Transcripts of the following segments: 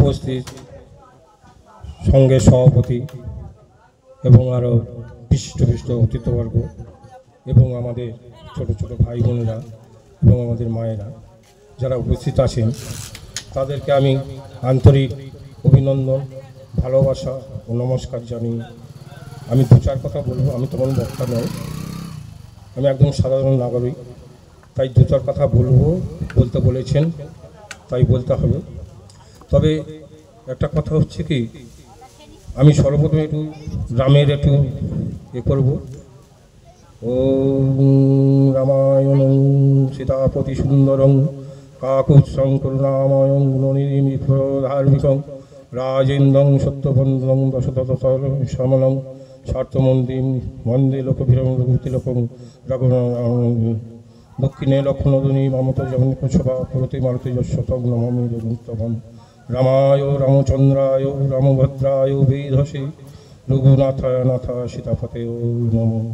উপস্থিত সংঘের সভাপতি এবং আরও বিশিষ্ট অতিথিবর্গ এবং আমাদের ছোট ছোট ভাই বোনেরা এবং আমাদের মায়েরা যারা উপস্থিত আছেন, তাদেরকে আমি আন্তরিক অভিনন্দন, ভালোবাসা ও নমস্কার জানিয়ে আমি দু চার কথা বলবো। আমি তো কোনো বক্তা নয়, আমি একদম সাধারণ নাগরিক, তাই দু চার কথা বলতে বলেছেন, তাই বলতে হবে। তবে একটা কথা হচ্ছে কি, আমি সর্বপ্রথমে একটু রামের একটু করব। ও রামায়ণ সীতাপতি সুন্দরং কাকুৎসং করুণাময়ং গুণনির্মিধার্মিকং রাজেন্দ্রং সত্যবন্ধং দশদশর সমলং স্বার্থমন্দিম বন্দে লোকভিরমতিলোকং রঘুনাথ দক্ষিণে লক্ষ্মণধ্বনি মমত জগন্নাথসভা করতে মারুতি যশতং নমামি রঘুত্তমম রামায় রামচন্দ্রায় রামভদ্রায় বেধসে রঘুনাথায় নাথ সীতাপতে নমঃ।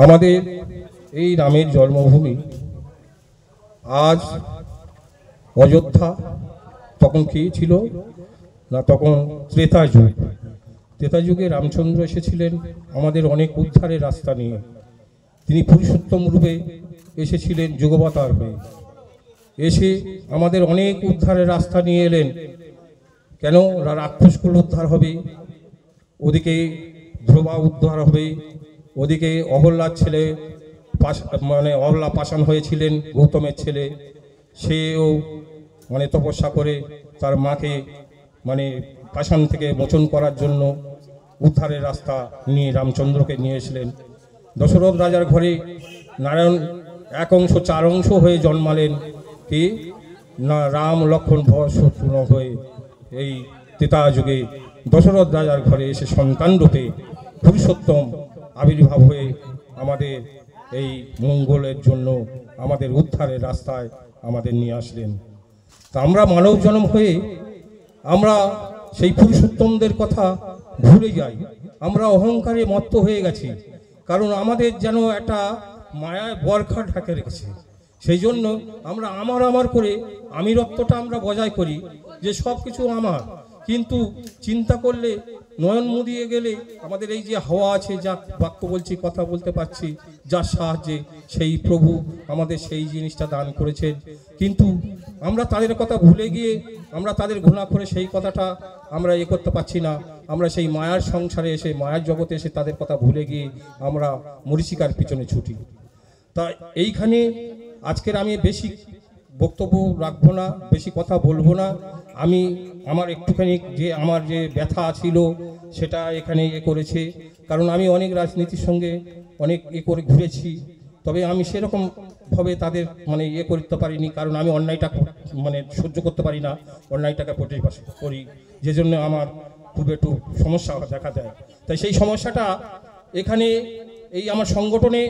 আমাদের এই রামের জন্মভূমি আজ অযোধ্যা। তখন কি ছিল না, তখন ত্রেতা যুগে রামচন্দ্র এসেছিলেন আমাদের অনেক উদ্ধারের রাস্তা নিয়ে। তিনি পুরুষোত্তম রূপে এসেছিলেন যুগবতার হয়ে, এসে আমাদের অনেক উদ্ধারের রাস্তা নিয়ে এলেন। কেন? রাক্ষসকুল উদ্ধার হবে, ওদিকে ধ্রুবা উদ্ধার হবে, ওদিকে অহল্যার ছেলে অহল্যা পাষাণ হয়েছিলেন গৌতমের ছেলে, সেও তপস্যা করে তার মাকে পাষাণ থেকে মোচন করার জন্য উদ্ধারের রাস্তা নিয়ে রামচন্দ্রকে নিয়ে এসলেন। দশরথ রাজার ঘরে নারায়ণ এক অংশ চার অংশ হয়ে জন্মালেন, কি না রাম লক্ষ্মণ শত্রুঘ্ন হয়ে এই ত্রেতা যুগে দশরথ রাজার ঘরে এসে সন্তান রূপে পুরুষোত্তম আবির্ভাব হয়ে আমাদের এই মঙ্গলের জন্য আমাদের উদ্ধারের রাস্তায় আমাদের নিয়ে আসলেন। তা আমরা মানব জন্ম হয়ে আমরা সেই পুরুষোত্তমদের কথা ভুলে যাই, আমরা অহংকারে মত্ত হয়ে গেছি। কারণ আমাদের যেন একটা মায়ায় বরখা ঢাকে রেখেছে, সেই জন্য আমরা আমার করে আমিরত্বটা আমরা বজায় করি যে সব কিছু আমার। কিন্তু চিন্তা করলে নয়ন মুদিয়ে গেলে আমাদের এই যে হাওয়া আছে, যা বাক্য বলছি, কথা বলতে পারছি, যার সাহায্যে সেই প্রভু আমাদের সেই জিনিসটা দান করেছেন। কিন্তু আমরা তাদের কথা ভুলে গিয়ে আমরা তাদের ঘৃণা করে সেই কথাটা আমরা করতে পারছি না। আমরা সেই মায়ার সংসারে এসে, মায়ার জগতে এসে তাদের কথা ভুলে গিয়ে আমরা মরীচিকার পিছনে ছুটি। তা এইখানে আজকের আমি বেশি বক্তব্য রাখবো না, বেশি কথা বলবো না। আমি আমার একটুখানি যে আমার যে ব্যথা ছিল সেটা এখানে করেছে। কারণ আমি অনেক রাজনীতির সঙ্গে অনেক করে ঘুরেছি, তবে আমি সেরকমভাবে তাদের করতে পারিনি। কারণ আমি অন্যায়টা সহ্য করতে পারি না, অন্যায়টাকে প্রতিবাদ করি, যে জন্য আমার খুব একটু সমস্যা দেখা দেয়। তাই সেই সমস্যাটা এখানে এই আমার সংগঠনের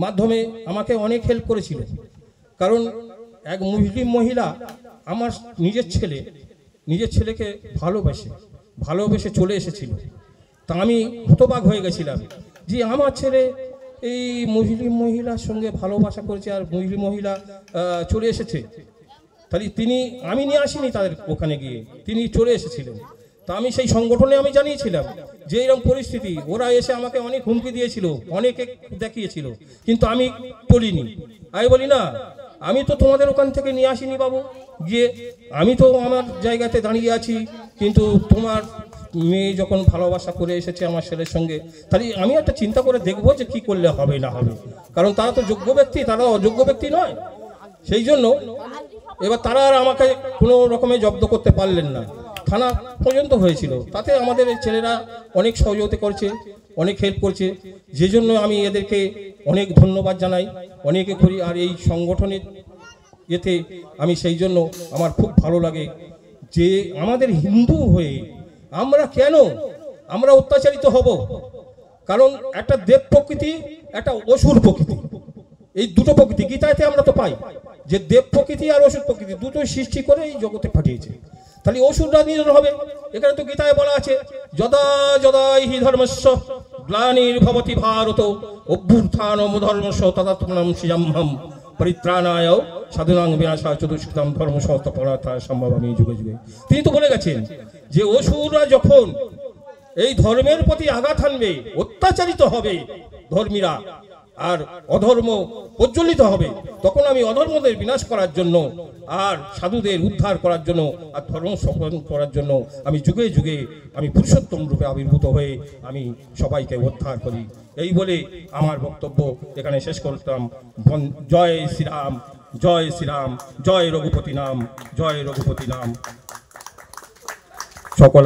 মাধ্যমে আমাকে অনেক হেল্প করেছিল। কারণ এক মুসলিম মহিলা আমার নিজের ছেলেকে ভালোবেসে চলে এসেছিল। তা আমি হতবাক হয়ে গেছিলাম যে আমার ছেলে এই মুসলিম মহিলার সঙ্গে ভালোবাসা করেছে আর মুসলিম মহিলা চলে এসেছে। তাহলে আমি নিয়ে আসিনি তাদের ওখানে গিয়ে, তিনি চলে এসেছিলেন। তা আমি সেই সংগঠনে আমি জানিয়েছিলাম যে এরকম পরিস্থিতি, ওরা এসে আমাকে অনেক হুমকি দিয়েছিল, অনেকে দেখিয়েছিল, কিন্তু আমি বলিনি। আমি বলি না, আমি তো তোমাদের ওখান থেকে নিয়ে আসিনি বাবু, গিয়ে আমি তো আমার জায়গাতে দাঁড়িয়ে আছি। কিন্তু তোমার মেয়ে যখন ভালোবাসা করে এসেছে আমার ছেলের সঙ্গে, তাহলে আমি একটা চিন্তা করে দেখবো যে কি করলে হবে না হবে। কারণ তারা তো যোগ্য ব্যক্তি, তারা অযোগ্য ব্যক্তি নয়। সেই জন্য এবার তারা আর আমাকে কোনো রকমে জব্দ করতে পারলেন না, থানা পর্যন্ত হয়েছিল। তাতে আমাদের ছেলেরা অনেক সহযোগিতা করছে, অনেক হেল্প করছে, যে জন্য আমি এদেরকে অনেক ধন্যবাদ জানাই, অনেকে করি। আর এই সংগঠনের এতে আমি সেই জন্য আমার খুব ভালো লাগে যে আমাদের হিন্দু হয়ে আমরা অত্যাচারিত হব। কারণ একটা দেব প্রকৃতি, একটা অসুর প্রকৃতি, এই দুটো প্রকৃতি গীতাতে আমরা তো পাই যে দেব প্রকৃতি আর অসুর প্রকৃতি দুটোই সৃষ্টি করে এই জগতে পাঠিয়েছে। তাহলে অসুররা নিধন হবে। এখানে তো গীতায় বলা আছে, যদা যদা হি ধর্মস্য গ্লানির্ভবতি ভারত অভ্যুত্থানম ধর্মস্য তদাত্মনম সৃজাম্যহম পরিত্রাণায় সাধুনাং বিনাশায় চতুষ্কৃতম ধর্ম সংস্থাপনার্থায় সম্ভবামি যুগে যুগে। তিনি তো বলে গেছেন যে অসুররা যখন এই ধর্মের প্রতি আঘাত হানবে, অত্যাচারিত হবে ধর্মীরা, আর অধর্ম প্রজ্বলিত হবে, তখন আমি অধর্মদের বিনাশ করার জন্য আর সাধুদের উদ্ধার করার জন্য আর ধর্ম স্থাপন করার জন্য আমি যুগে যুগে আমি পুরুষোত্তম রূপে আবির্ভূত হয়ে আমি সবাইকে উদ্ধার করি। এই বলে আমার বক্তব্য এখানে শেষ করতাম। জয় শ্রীরাম, জয় শ্রীরাম, জয় রঘুপতি নাম, জয় রঘুপতি নাম। সকল